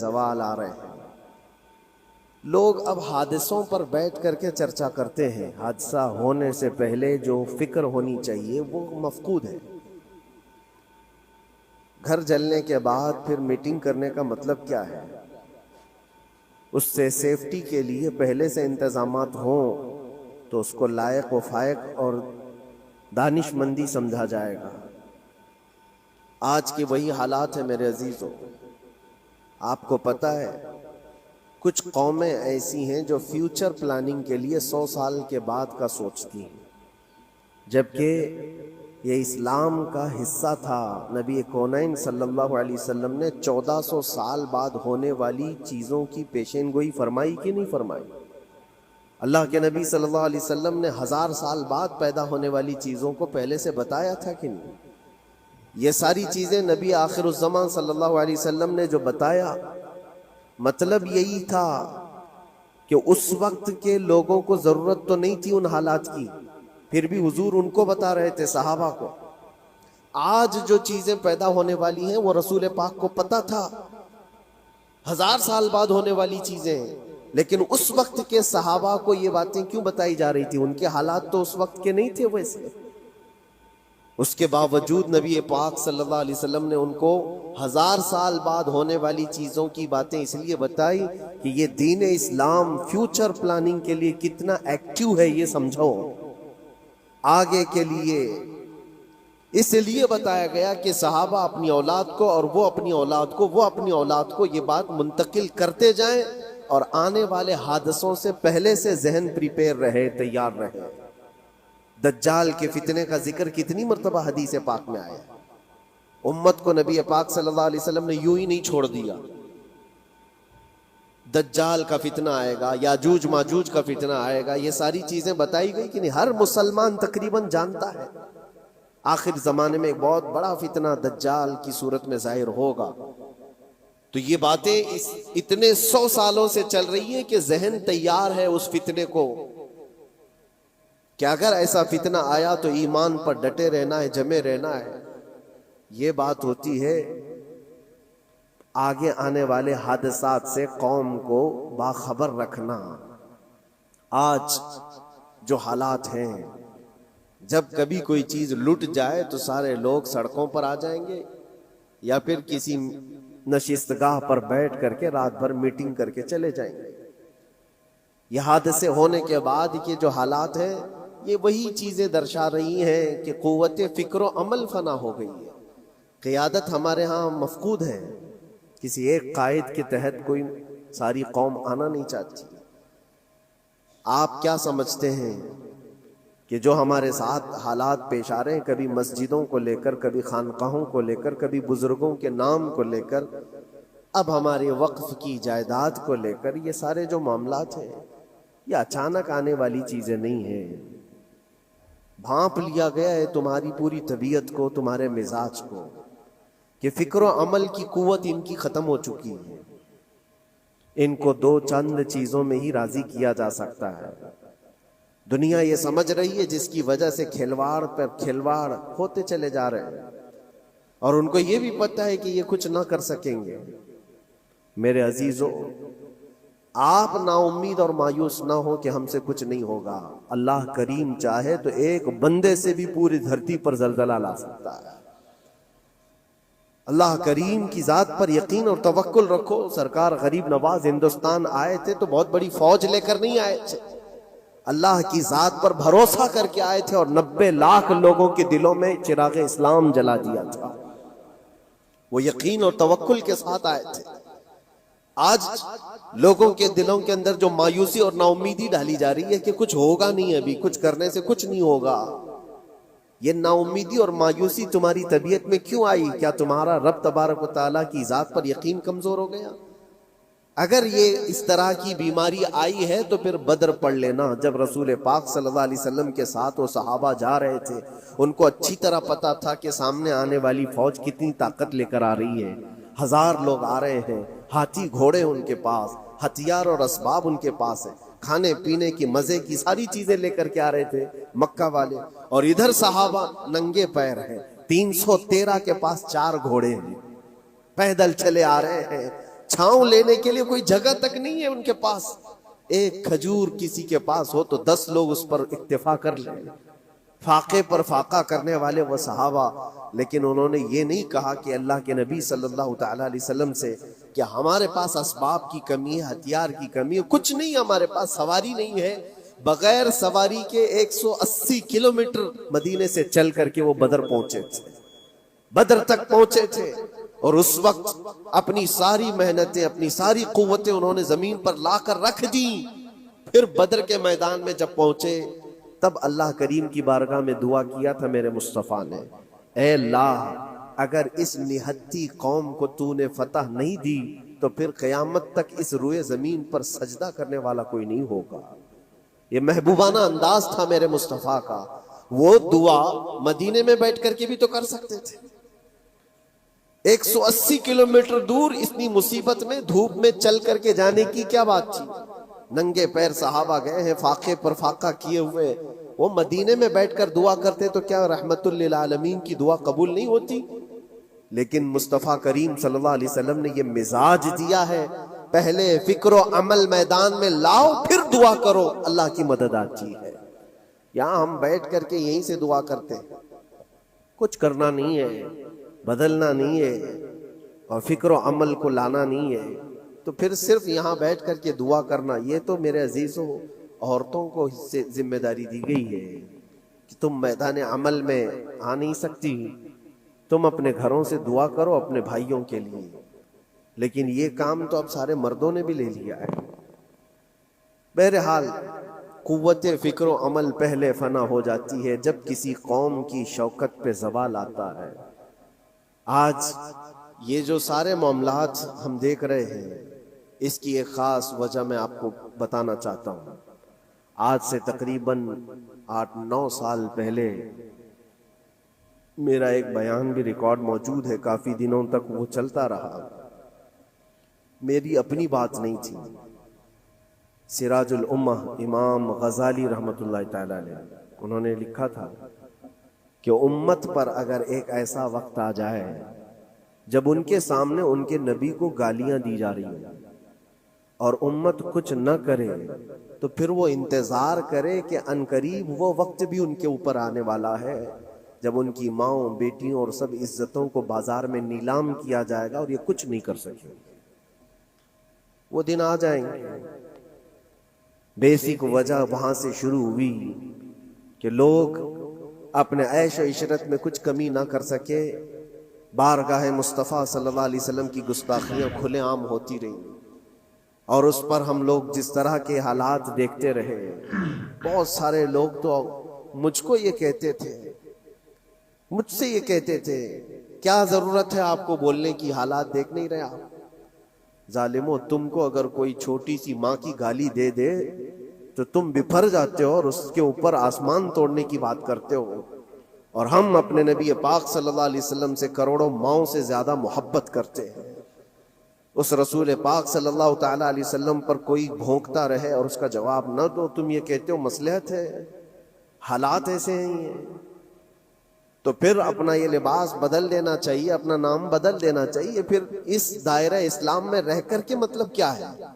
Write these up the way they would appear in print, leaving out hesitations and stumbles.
زوال آ رہے ہیں۔ لوگ اب حادثوں پر بیٹھ کر کے چرچا کرتے ہیں، حادثہ ہونے سے پہلے جو فکر ہونی چاہیے وہ مفقود ہے۔ گھر جلنے کے بعد پھر میٹنگ کرنے کا مطلب کیا ہے؟ اس سے سیفٹی کے لیے پہلے سے انتظامات ہوں تو اس کو لائق و فائق اور دانش مندی سمجھا جائے گا۔ آج کی وہی حالات ہے میرے عزیزو۔ آپ کو پتہ ہے کچھ قومیں ایسی ہیں جو فیوچر پلاننگ کے لیے 100 سال کے بعد کا سوچتی ہیں، جبکہ یہ اسلام کا حصہ تھا۔ نبی کونین صلی اللہ علیہ وسلم نے 1400 سال بعد ہونے والی چیزوں کی پیشین گوئی فرمائی کہ نہیں فرمائی؟ اللہ کے نبی صلی اللہ علیہ وسلم نے 1000 سال بعد پیدا ہونے والی چیزوں کو پہلے سے بتایا تھا کہ نہیں؟ یہ ساری چیزیں نبی آخر الزمان صلی اللہ علیہ وسلم نے جو بتایا، مطلب یہی تھا کہ اس وقت کے لوگوں کو ضرورت تو نہیں تھی ان حالات کی، پھر بھی حضور ان کو بتا رہے تھے، صحابہ کو۔ آج جو چیزیں پیدا ہونے والی ہیں وہ رسول پاک کو پتا تھا، 1000 سال بعد ہونے والی چیزیں، لیکن اس وقت کے صحابہ کو یہ باتیں کیوں بتائی جا رہی تھی؟ ان کے حالات تو اس وقت کے نہیں تھے ویسے۔ اس کے باوجود نبی پاک صلی اللہ علیہ وسلم نے ان کو 1000 سال بعد ہونے والی چیزوں کی باتیں اس لیے بتائی کہ یہ دین اسلام فیوچر پلاننگ کے لیے کتنا ایکٹیو ہے یہ سمجھو، آگے کے لیے۔ اس لیے بتایا گیا کہ صحابہ اپنی اولاد کو اور وہ اپنی اولاد کو یہ بات منتقل کرتے جائیں، اور آنے والے حادثوں سے پہلے سے ذہن پریپیئر رہے، تیار رہے۔ دجال کے فتنے کا ذکر کتنی مرتبہ حدیث پاک میں آیا۔ امت کو نبی پاک صلی اللہ علیہ وسلم نے یوں ہی نہیں چھوڑ دیا۔ دجال کا فتنہ آئے گا، یاجوج ماجوج کا فتنہ آئے گا، یہ ساری چیزیں بتائی گئی کہ نہیں؟ ہر مسلمان تقریباً جانتا ہے آخر زمانے میں ایک بہت بڑا فتنہ دجال کی صورت میں ظاہر ہوگا۔ تو یہ باتیں اتنے 100 سالوں سے چل رہی ہیں کہ ذہن تیار ہے اس فتنے کو کہ اگر ایسا فتنہ آیا تو ایمان پر ڈٹے رہنا ہے، جمے رہنا ہے۔ یہ بات ہوتی ہے آگے آنے والے حادثات سے قوم کو باخبر رکھنا۔ آج جو حالات ہیں، جب کبھی کوئی چیز لٹ جائے تو سارے لوگ سڑکوں پر آ جائیں گے، یا پھر کسی نشستگاہ پر بیٹھ کر کے رات بھر میٹنگ کر کے چلے جائیں گے۔ یہ حادثے ہونے کے بعد کے جو حالات ہیں، یہ وہی چیزیں درشا رہی ہیں کہ قوت فکر و عمل فنا ہو گئی ہے۔ قیادت ہمارے ہاں مفقود ہے، کسی ایک قائد کے تحت کوئی ساری قوم آنا نہیں چاہتی۔ آپ کیا سمجھتے ہیں کہ جو ہمارے ساتھ حالات پیش آ رہے ہیں، کبھی مسجدوں کو لے کر، کبھی خانقاہوں کو لے کر، کبھی بزرگوں کے نام کو لے کر، اب ہمارے وقف کی جائیداد کو لے کر، یہ سارے جو معاملات ہیں یہ اچانک آنے والی چیزیں نہیں ہیں۔ بھانپ لیا گیا ہے تمہاری پوری طبیعت کو، تمہارے مزاج کو، کہ فکر و عمل کی قوت ان کی ختم ہو چکی ہے۔ ان کو 2 چند چیزوں میں ہی راضی کیا جا سکتا ہے۔ دنیا یہ سمجھ رہی ہے، جس کی وجہ سے کھلواڑ پر کھلواڑ ہوتے چلے جا رہے ہیں، اور ان کو یہ بھی پتہ ہے کہ یہ کچھ نہ کر سکیں گے۔ میرے عزیزو، آپ نا امید اور مایوس نہ ہو کہ ہم سے کچھ نہیں ہوگا۔ اللہ کریم چاہے تو ایک بندے سے بھی پوری دھرتی پر زلزلہ لا سکتا ہے۔ اللہ کریم کی ذات پر یقین اور توکل رکھو۔ سرکار غریب نواز ہندوستان آئے تھے تو بہت بڑی فوج لے کر نہیں آئے تھے، اللہ کی ذات پر بھروسہ کر کے آئے تھے، اور 90 لاکھ لوگوں کے دلوں میں چراغ اسلام جلا دیا تھا۔ وہ یقین اور توکل کے ساتھ آئے تھے۔ آج لوگوں کے دلوں کے اندر جو مایوسی اور نا امیدی ڈالی جا رہی ہے کہ کچھ ہوگا نہیں، ابھی کچھ کرنے سے کچھ نہیں ہوگا، یہ نا امیدی اور مایوسی تمہاری طبیعت میں کیوں آئی؟ کیا تمہارا رب تبارک و تعالیٰ کی ذات پر یقین کمزور ہو گیا؟ اگر یہ اس طرح کی بیماری آئی ہے تو پھر بدر پڑھ لینا۔ جب رسول پاک صلی اللہ علیہ وسلم کے ساتھ وہ صحابہ جا رہے تھے، ان کو اچھی طرح پتا تھا کہ سامنے آنے والی فوج کتنی طاقت لے کر آ رہی ہے۔ 1000 لوگ آ رہے ہیں، ہاتھی گھوڑے ان کے پاس، ہتھیار اور اسباب ان کے پاس ہیں، کھانے پینے کی مزے کی ساری چیزیں لے کر کے آ رہے تھے مکہ والے، اور ادھر صحابہ ننگے پیر ہیں۔ 313 کے پاس 4 گھوڑے ہیں، پیدل چلے آ رہے ہیں، چھاؤں لینے کے لیے کوئی جگہ تک نہیں ہے ان کے پاس. ایک کھجور کسی کے پاس ہو تو 10 لوگ اس پر اکتفا کر لیں. فاقے پر فاقہ کرنے والے وہ صحابہ، لیکن انہوں نے یہ نہیں کہا کہ اللہ کے نبی صلی اللہ تعالیٰ علیہ وسلم سے کہ ہمارے پاس اسباب کی کمی ہے، ہتھیار کی کمی ہے، کچھ نہیں، ہمارے پاس سواری نہیں ہے. بغیر سواری کے 180 کلومیٹر مدینے سے چل کر کے وہ بدر پہنچے تھے، بدر تک پہنچے تھے. اور اس وقت اپنی ساری محنتیں، اپنی ساری قوتیں انہوں نے زمین پر لا کر رکھ دی. پھر بدر کے میدان میں جب پہنچے تب اللہ کریم کی بارگاہ میں دعا کیا تھا میرے مصطفیٰ نے، اے اللہ اگر اس نہتی قوم کو تو نے فتح نہیں دی تو پھر قیامت تک اس روئے زمین پر سجدہ کرنے والا کوئی نہیں ہوگا. یہ محبوبانہ انداز تھا میرے مصطفیٰ کا. وہ دعا مدینے میں بیٹھ کر کے بھی تو کر سکتے تھے. 180 کلومیٹر دور اتنی مصیبت میں دھوپ میں چل کر کے جانے کی کیا بات تھی؟ ننگے پیر صحابہ گئے ہیں، فاقے پر فاقہ کیے ہوئے. وہ مدینے میں بیٹھ کر دعا کرتے تو کیا رحمت للعالمین کی دعا قبول نہیں ہوتی؟ لیکن مصطفیٰ کریم صلی اللہ علیہ وسلم نے یہ مزاج دیا ہے، پہلے فکر و عمل میدان میں لاؤ پھر دعا کرو، اللہ کی مدد آتی ہے. یہاں ہم بیٹھ کر کے یہیں سے دعا کرتے ہیں، کچھ کرنا نہیں ہے، بدلنا نہیں ہے، اور فکر و عمل کو لانا نہیں ہے، تو پھر صرف یہاں بیٹھ کر کے دعا کرنا. یہ تو میرے عزیزوں عورتوں کو اس سے ذمہ داری دی گئی ہے کہ تم میدان عمل میں آ نہیں سکتی، تم اپنے گھروں سے دعا کرو اپنے بھائیوں کے لیے. لیکن یہ کام تو اب سارے مردوں نے بھی لے لیا ہے. بہرحال قوت فکر و عمل پہلے فنا ہو جاتی ہے جب کسی قوم کی شوکت پہ زوال آتا ہے. آج یہ جو سارے معاملات ہم دیکھ رہے ہیں، اس کی ایک خاص وجہ میں آپ کو بتانا چاہتا ہوں. آج سے تقریباً 8-9 سال پہلے میرا ایک بیان بھی ریکارڈ موجود ہے، کافی دنوں تک وہ چلتا رہا. میری اپنی بات نہیں تھی، سراج الامہ امام غزالی رحمت اللہ تعالی علیہ انہوں نے لکھا تھا کہ امت پر اگر ایک ایسا وقت آ جائے جب ان کے سامنے ان کے نبی کو گالیاں دی جا رہی ہیں اور امت کچھ نہ کرے، تو پھر وہ انتظار کرے کہ عنقریب وہ وقت بھی ان کے اوپر آنے والا ہے جب ان کی ماؤں، بیٹیوں اور سب عزتوں کو بازار میں نیلام کیا جائے گا اور یہ کچھ نہیں کر سکے. وہ دن آ جائیں گے. بیسک وجہ وہاں سے شروع ہوئی کہ لوگ اپنے عیش و عشرت میں کچھ کمی نہ کر سکے. بارگاہ مصطفیٰ صلی اللہ علیہ وسلم کی گستاخیاں کھلے عام ہوتی رہیں، اور اس پر ہم لوگ جس طرح کے حالات دیکھتے رہے. بہت سارے لوگ تو مجھ کو یہ کہتے تھے، مجھ سے یہ کہتے تھے، کیا ضرورت ہے آپ کو بولنے کی، حالات دیکھ نہیں رہے آپ؟ ظالمو، تم کو اگر کوئی چھوٹی سی ماں کی گالی دے دے تو تم بپھر جاتے ہو اور اس کے اوپر آسمان توڑنے کی بات کرتے ہو. اور ہم اپنے نبی پاک صلی اللہ علیہ وسلم سے کروڑوں ماؤں سے زیادہ محبت کرتے ہیں. اس رسول پاک صلی اللہ تعالیٰ علیہ وسلم پر کوئی بھونکتا رہے اور اس کا جواب نہ دو، تم یہ کہتے ہو مصلحت ہے، حالات ایسے ہیں. تو پھر اپنا یہ لباس بدل دینا چاہیے، اپنا نام بدل دینا چاہیے. پھر اس دائرہ اسلام میں رہ کر کے مطلب کیا ہے؟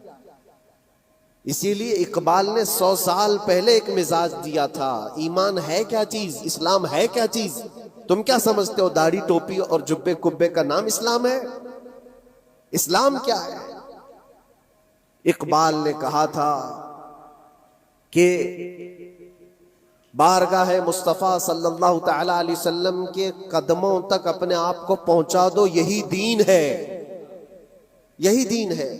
اسی لیے اقبال نے 100 سال پہلے ایک مزاج دیا تھا، ایمان ہے کیا چیز، اسلام ہے کیا چیز. تم کیا سمجھتے ہو داڑھی ٹوپی اور جبے کبے کا نام اسلام ہے؟ اسلام کیا ہے؟ اقبال نے کہا تھا کہ بارگاہ مصطفیٰ صلی اللہ تعالی علیہ وسلم کے قدموں تک اپنے آپ کو پہنچا دو، یہی دین ہے، یہی دین ہے.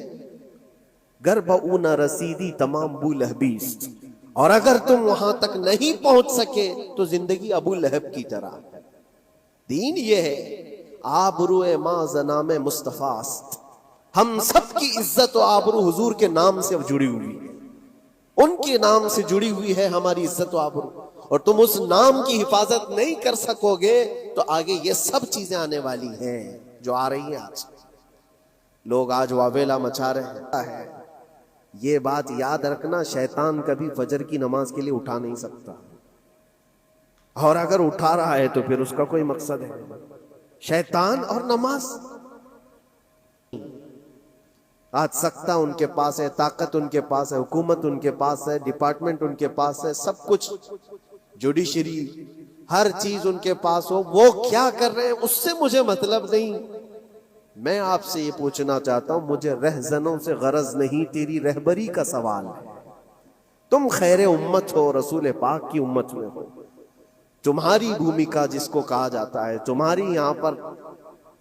گر بہو نہ رسیدی تمام ابو لہبیست، اور اگر تم وہاں تک نہیں پہنچ سکے تو زندگی ابو لہب کی طرح. دین یہ ہے، آبرو ماں زنام مصطفیٰ است، ہم سب کی عزت و آبرو حضور کے نام سے جڑی ہوئی ہے، ان کے نام سے جڑی ہوئی ہے ہماری عزت و آبرو. اور تم اس نام کی حفاظت نہیں کر سکو گے تو آگے یہ سب چیزیں آنے والی ہیں جو آ رہی ہیں. آج لوگ آج واویلا مچا رہے ہیں. یہ بات یاد رکھنا، شیطان کبھی فجر کی نماز کے لیے اٹھا نہیں سکتا، اور اگر اٹھا رہا ہے تو پھر اس کا کوئی مقصد ہے. شیطان اور نماز آج سختہ ان کے پاس ہے، طاقت ان کے پاس ہے، حکومت ان کے پاس ہے، ڈپارٹمنٹ ان کے پاس ہے، سب کچھ، جوڈیشری، ہر چیز ان کے پاس ہو، وہ کیا کر رہے ہیں اس سے مجھے مطلب نہیں۔ میں آپ سے یہ پوچھنا چاہتا ہوں، مجھے رہزنوں سے غرض نہیں، تیری رہبری کا سوال ہے۔ تم خیر امت ہو، رسول پاک کی امت میں ہو، تمہاری بھومکا جس کو کہا جاتا ہے، تمہاری یہاں پر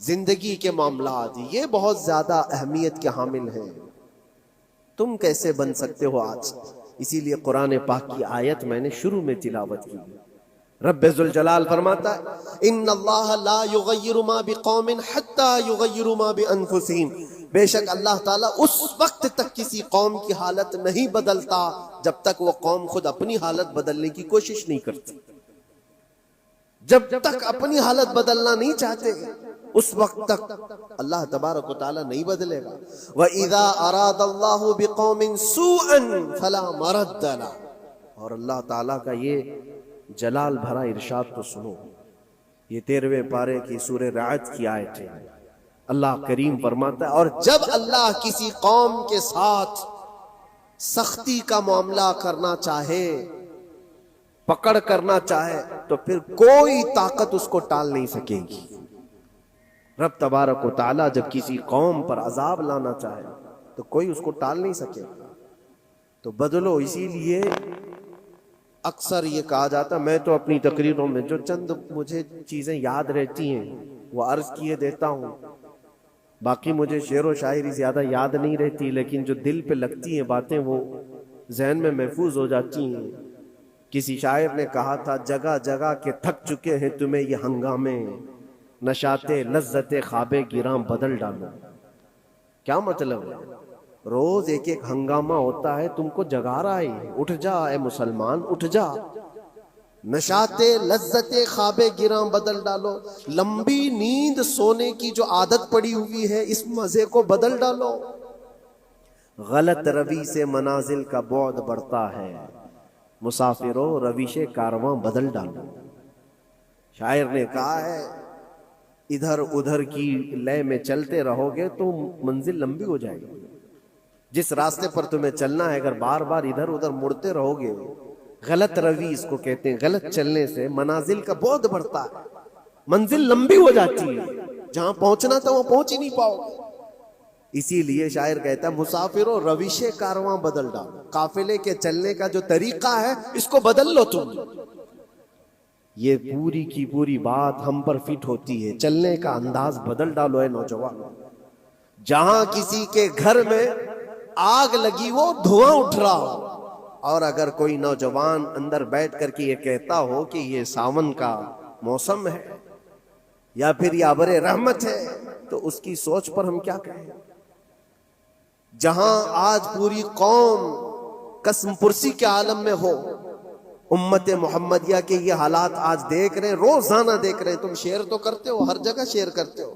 زندگی کے معاملات یہ بہت زیادہ اہمیت کے حامل ہیں۔ تم کیسے بن سکتے ہو آج؟ اسی لیے قرآن پاک کی آیت میں نے شروع میں تلاوت کی۔ رب ذوالجلال فرماتا ہے ان اللہ لا یغیر ما بقوم حتی یغیروا ما بانفسہم، بے شک اللہ تعالیٰ اس وقت تک کسی قوم کی حالت نہیں بدلتا جب تک وہ قوم خود اپنی حالت بدلنے کی کوشش نہیں کرتی۔ جب تک اپنی حالت بدلنا نہیں چاہتے اس وقت تک اللہ تبارک و تعالیٰ نہیں بدلے گا۔ وَإِذَا أَرَادَ اللَّهُ بِقَوْمٍ سُوءًا فَلَا مَرَدَّ لَهُ، اور اللہ تعالیٰ کا یہ جلال بھرا ارشاد تو سنو، یہ 13ویں پارے کی سورہ رعد کی آیت ہے۔ اللہ کریم فرماتا ہے اور جب اللہ کسی قوم کے ساتھ سختی کا معاملہ کرنا چاہے، پکڑ کرنا چاہے، تو پھر کوئی طاقت اس کو ٹال نہیں سکے گی۔ رب تبارک و تعالیٰ جب کسی قوم پر عذاب لانا چاہے تو کوئی اس کو ٹال نہیں سکے، تو بدلو۔ اسی لیے اکثر یہ کہا جاتا، میں تو اپنی تقریروں میں جو چند مجھے چیزیں یاد رہتی ہیں وہ عرض کیے دیتا ہوں، باقی مجھے شعر و شاعری زیادہ یاد نہیں رہتی، لیکن جو دل پہ لگتی ہیں باتیں وہ ذہن میں محفوظ ہو جاتی ہیں۔ کسی شاعر نے کہا تھا، جگہ جگہ کے تھک چکے ہیں تمہیں یہ ہنگامے، نشاط لذت خواب گراں بدل ڈالو۔ کیا مطلب ہے؟ روز ایک ایک ہنگامہ ہوتا ہے، تم کو جگا رہا ہے، اٹھ جا اے مسلمان، اٹھ جا، نشاط لذت خواب گراں بدل ڈالو، لمبی نیند سونے کی جو عادت پڑی ہوئی ہے اس مزے کو بدل ڈالو۔ غلط روی سے منازل کا بعد بڑھتا ہے، مسافروں رویش کارواں بدل ڈالو۔ شاعر نے کہا ہے ادھر ادھر کی لے میں چلتے رہو گے تو منزل لمبی ہو جائے گی۔ جس راستے پر تمہیں چلنا ہے اگر بار بار ادھر ادھر مڑتے رہو گے، غلط روی اس کو کہتے ہیں، غلط چلنے سے منازل کا بعد بڑھتا ہے، منزل لمبی ہو جاتی ہے، جہاں پہنچنا تھا وہاں پہنچ ہی نہیں پاؤ گے۔ اسی لیے شاعر کہتا ہے مسافروں رویش کارواں بدل ڈالو، قافلے کے چلنے کا جو طریقہ ہے اس کو بدل لو تم۔ یہ پوری کی پوری بات ہم پر فٹ ہوتی ہے، چلنے کا انداز بدل ڈالو اے نوجوان۔ جہاں کسی کے گھر میں آگ لگی وہ دھواں اٹھ رہا ہو، اور اگر کوئی نوجوان اندر بیٹھ کر کے یہ کہتا ہو کہ یہ ساون کا موسم ہے یا پھر یہ ابر رحمت ہے، تو اس کی سوچ پر ہم کیا کہیں؟ جہاں آج پوری قوم قسم پرسی کے عالم میں ہو، امت محمدیہ کے یہ حالات آج دیکھ رہے ہیں، روزانہ دیکھ رہے ہیں۔ تم شیئر تو کرتے ہو، ہر جگہ شیئر کرتے ہو،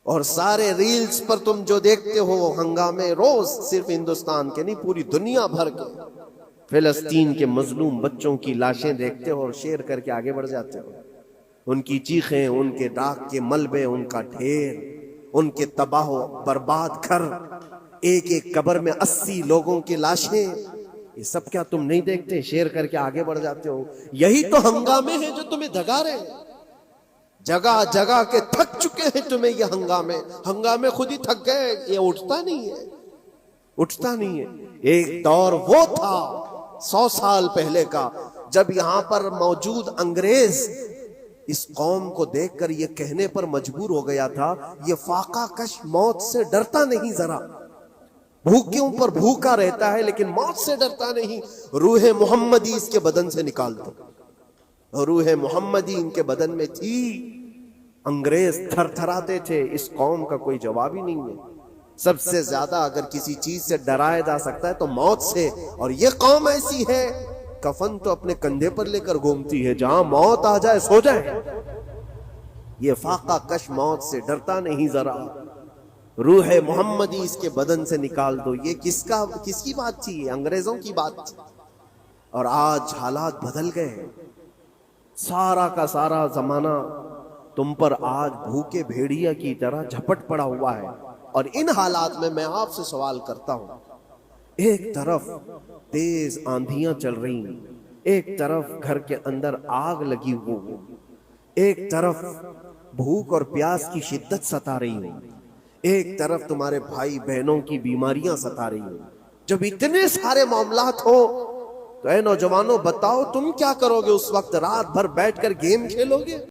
اور سارے ریلز پر تم جو دیکھتے ہو وہ ہنگامے، روز صرف ہندوستان کے نہیں پوری دنیا بھر کے فلسطین کے مظلوم بچوں کی لاشیں دیکھتے ہو اور شیئر کر کے آگے بڑھ جاتے ہو۔ ان کی چیخیں، ان کے ڈاک کے ملبے، ان کا ڈھیر، ان کے تباہ و برباد گھر، ایک ایک قبر میں 80 لوگوں کی لاشیں، یہ سب کیا تم نہیں دیکھتے؟ شیئر کر کے آگے بڑھ جاتے ہو۔ یہی تو ہنگامے ہیں جو تمہیں دھگا رہے ہیں، جگہ جگہ کے تھک چکے ہیں تمہیں یہ ہنگامے خود ہی تھک گئے، یہ اٹھتا نہیں ہے، اٹھتا نہیں ہے۔ ایک دور وہ تھا 100 سال پہلے کا جب یہاں پر موجود انگریز اس قوم کو دیکھ کر یہ کہنے پر مجبور ہو گیا تھا، یہ فاقہ کش موت سے ڈرتا نہیں، ذرا بھوکیوں پر بھوکا رہتا ہے لیکن موت سے ڈرتا نہیں۔ روح محمدی اس کے بدن سے نکال دو، روح محمدی ان کے بدن میں تھی، انگریز تھر تھراتے تھے۔ اس قوم کا کوئی جواب ہی نہیں ہے۔ سب سے زیادہ اگر کسی چیز سے ڈرایا جا سکتا ہے تو موت سے، اور یہ قوم ایسی ہے کفن تو اپنے کندھے پر لے کر گھومتی ہے، جہاں موت آ جائے سو جائے۔ یہ فاقہ کش موت سے ڈرتا نہیں ذرا، روح محمدی اس کے بدن سے نکال دو۔ یہ کس کی بات تھی؟ یہ انگریزوں کی بات تھی۔ اور آج حالات بدل گئے، سارا کا سارا زمانہ تم پر آج بھوکے بھیڑیا کی طرح جھپٹ پڑا ہوا ہے، اور ان حالات میں آپ سے سوال کرتا ہوں، ایک طرف تیز آندھیاں چل رہی ہیں، ایک طرف گھر کے اندر آگ لگی ہوئی، ایک طرف بھوک اور پیاس کی شدت ستا رہی ہو، ایک طرف تمہارے بھائی بہنوں کی بیماریاں ستا رہی ہو، جب اتنے سارے معاملات ہو تو اے نوجوانوں بتاؤ تم کیا کرو گے اس وقت؟ رات بھر بیٹھ کر گیم کھیلو گے؟